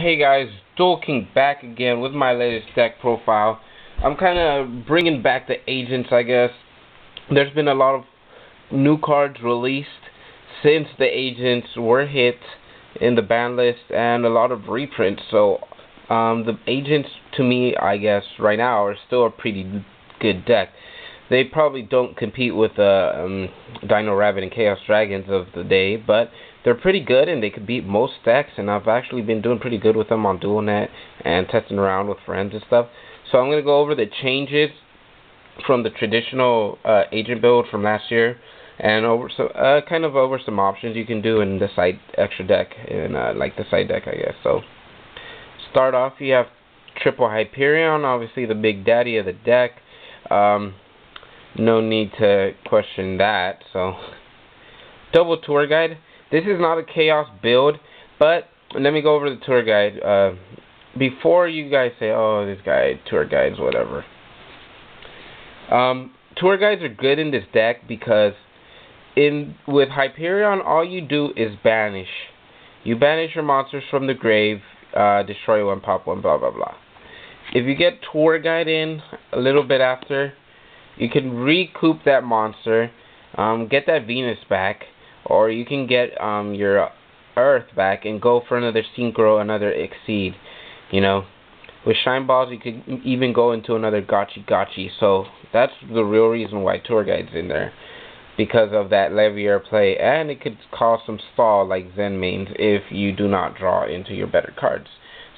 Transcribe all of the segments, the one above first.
Hey guys, Dual King back again with my latest deck profile. I'm kind of bringing back the agents, I guess. There's been a lot of new cards released since the agents were hit in the ban list, and a lot of reprints. So the agents, to me, I guess right now are still a pretty good deck. They probably don't compete with Dino-rabbit and Chaos Dragons of the day, but they're pretty good and they could beat most decks, and I've actually been doing pretty good with them on DualNet and testing around with friends and stuff. So I'm going to go over the changes from the traditional agent build from last year, and over some options you can do in the side extra deck, and like the side deck, I guess. So start off, you have triple Hyperion, obviously the big daddy of the deck. No need to question that. So double tour guide. This is not a chaos build, but let me go over the tour guide before you guys say, oh, this guy tour guides, whatever. Tour guides are good in this deck because with Hyperion, all you do is banish. You banish your monsters from the grave, destroy one, pop one, blah blah blah. If you get tour guide in a little bit after, you can recoup that monster, get that Venus back, or you can get your Earth back and go for another Synchro, another Exceed. You know, with Shine Balls, you could even go into another Gotchi. So that's the real reason why Tour Guide's in there, because of that Levier play, and it could cause some stall like Zen mains if you do not draw into your better cards.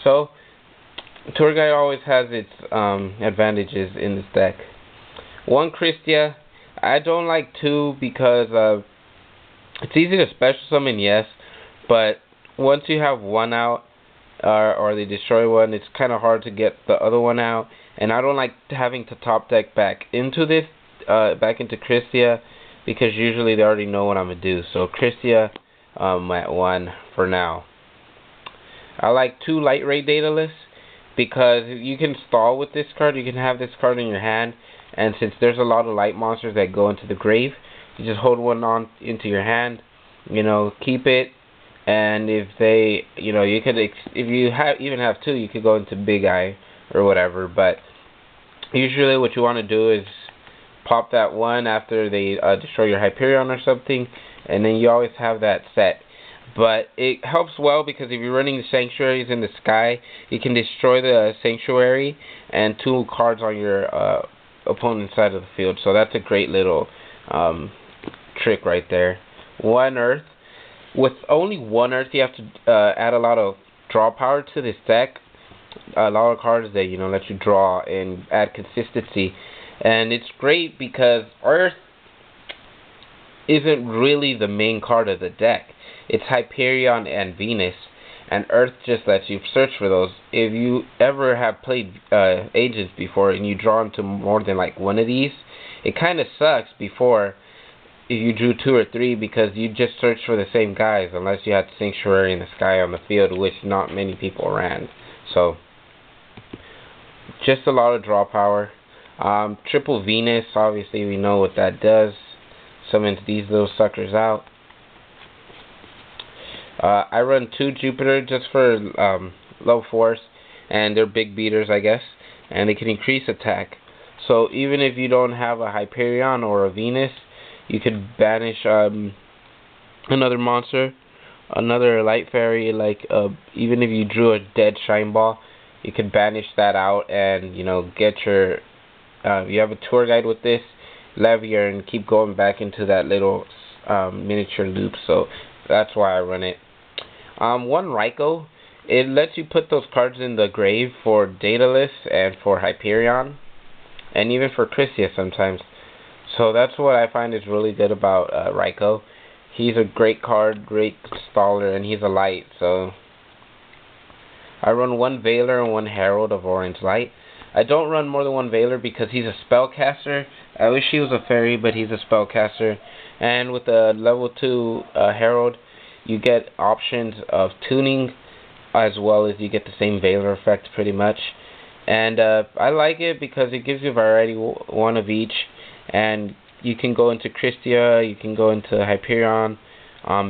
So Tour Guide always has its advantages in this deck. One Christia, I don't like two because it's easy to special summon, yes, but once you have one out or they destroy one, it's kind of hard to get the other one out, and I don't like having to top deck back into Christia, because usually they already know what I'm gonna do. So Christia at 1 for now. I like 2 Light Ray Daedalus because you can stall with this card. You can have this card in your hand, and since there's a lot of light monsters that go into the grave, you just hold one on into your hand, keep it, and if they, you could, if you even have 2, you could go into Big Eye or whatever. But usually what you want to do is pop that one after they destroy your Hyperion or something, and then you always have that set. But it helps well because if you're running the Sanctuaries in the sky, you can destroy the Sanctuary and 2 cards on your opponent's side of the field. So that's a great little trick right there. 1 Earth. With only 1 Earth, you have to add a lot of draw power to this deck. A lot of cards that let you draw and add consistency, and it's great because Earth isn't really the main card of the deck. It's Hyperion and Venus, and Earth just lets you search for those. If you ever have played agents before and you draw into more than like one of these, it kind of sucks before if you drew 2 or 3, because you just search for the same guys unless you had Sanctuary in the sky on the field, which not many people ran. So just a lot of draw power. Triple Venus, obviously we know what that does. Summons these little suckers out. I run 2 Jupiter just for low force, and they're big beaters, I guess, and they can increase attack. So even if you don't have a Hyperion or a Venus, you could banish another monster, another Light Fairy, like even if you drew a dead Shine Ball, you could banish that out and get your you have a tour guide with this Levier and keep going back into that little miniature loop. So that's why I run it. 1 Raikou, it lets you put those cards in the grave for Daedalus and for Hyperion, and even for Christia sometimes. So that's what I find is really good about Raikou. He's a great card, great staller, and he's a light. So I run 1 Veiler and 1 Herald of Orange Light. I don't run more than 1 Veiler because he's a spellcaster. I wish he was a fairy, but he's a spellcaster. And with the level 2 Herald, you get options of tuning, as well as you get the same Veiler effect pretty much. And I like it because it gives you variety, 1 of each. And you can go into Christia, you can go into Hyperion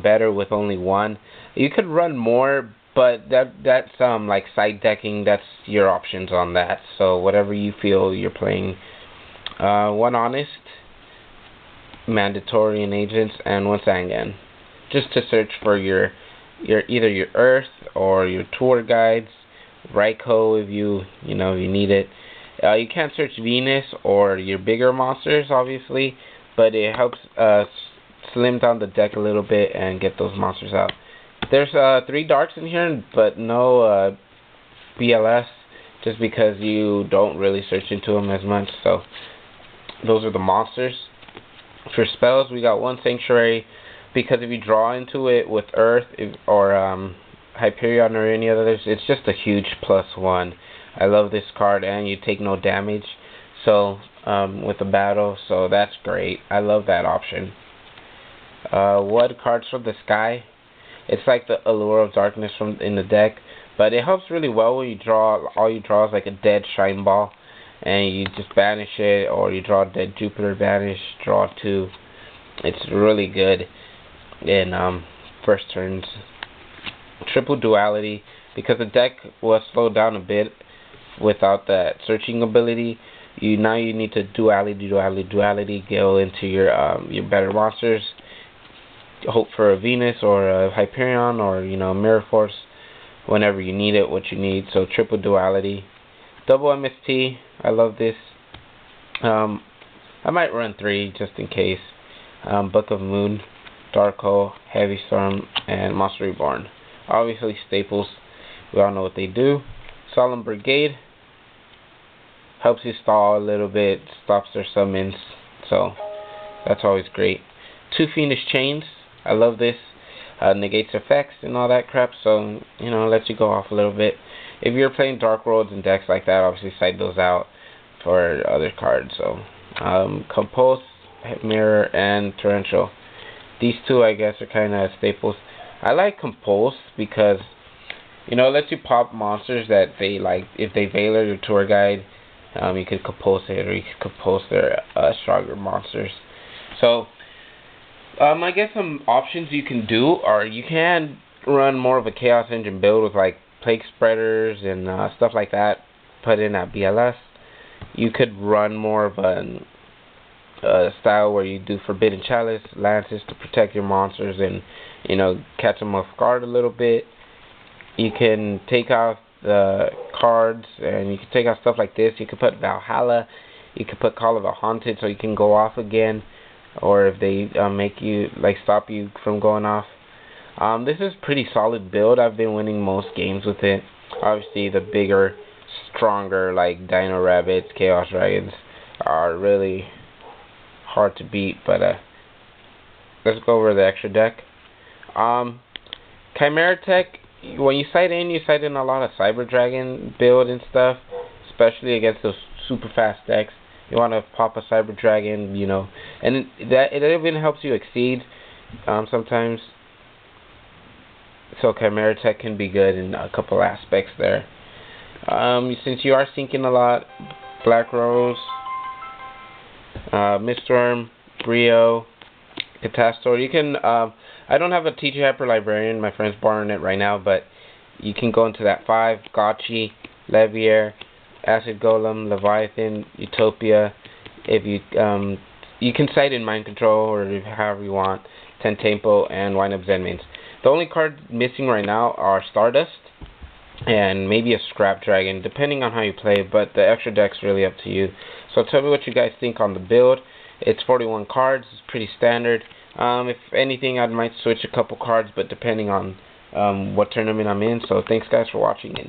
better with only 1. You could run more, But that's like side decking. That's your options on that. So whatever you feel you're playing. One honest, mandatory in agents, and one Sangan, just to search for your either your Earth or your tour guides, Raikou if you know you need it. You can't search Venus or your bigger monsters, obviously, but it helps slim down the deck a little bit and get those monsters out. There's 3 darks in here, but no BLS, just because you don't really search into them as much. So those are the monsters. For spells, we got 1 Sanctuary, because if you draw into it with Earth or Hyperion or any others, it's just a huge +1. I love this card, and you take no damage. So with the battle, so that's great. I love that option. What cards from the sky? It's like the Allure of Darkness from in the deck, but it helps really well when you draw. All you draw is like a dead Shine Ball, and you just banish it, or you draw a dead Jupiter, banish, draw 2. It's really good in first turns. Triple Duality, because the deck was slowed down a bit without that searching ability. Now you need to duality go into your better monsters. Hope for a Venus or a Hyperion or Mirror Force whenever you need it, what you need. So triple duality. Double MST, I love this. I might run 3 just in case. Book of Moon, Dark Hole, Heavy Storm, and Monster Reborn. Obviously staples, we all know what they do. Solemn Brigade, helps you stall a little bit, stops their summons, so that's always great. 2 Fiendish Chains, I love this. Negates effects and all that crap, so lets you go off a little bit. If you're playing Dark Worlds and decks like that, obviously side those out for other cards. So Compulse, Mirror, and Torrential. These 2 I guess are kind of staples. I like Compulse because it lets you pop monsters that they like. If they Veiler your tour guide, you could Compulse it, or you could Compulse their stronger monsters. So I guess some options you can do are you can run more of a Chaos Engine build with like Plague Spreaders and stuff like that. Put in at BLS. You could run more of a style where you do Forbidden Chalice, Lances to protect your monsters and catch them off guard a little bit. You can take out the cards and you can take out stuff like this. You could put Valhalla. You could put Call of the Haunted so you can go off again. Or if they make you stop you from going off. This is pretty solid build. I've been winning most games with it. Obviously the bigger, stronger like Dino-rabbits, Chaos Dragons are really hard to beat, but let's go over the extra deck. Chimera Tech, when you sight in a lot of Cyber Dragon build and stuff, especially against those super fast decks. You want to pop a Cyber Dragon, and it even helps you exceed sometimes. So Chimera Tech can be good in a couple aspects there. Since you are sinking a lot, Black Rose, Miststorm, Brio, Catastor. You can. I don't have a TG Hyper Librarian. My friend's borrowing it right now, but you can go into that 5. Gotchi, Levier, Acid Golem, Leviathan, Utopia. If you can sight in Mind Control or however you want. Tentempo and Wind Up Zenmains. The only cards missing right now are Stardust and maybe a Scrap Dragon, depending on how you play. But the extra deck's really up to you. So tell me what you guys think on the build. It's 41 cards. It's pretty standard. If anything, I might switch a couple cards, but depending on what tournament I'm in. So thanks guys for watching. And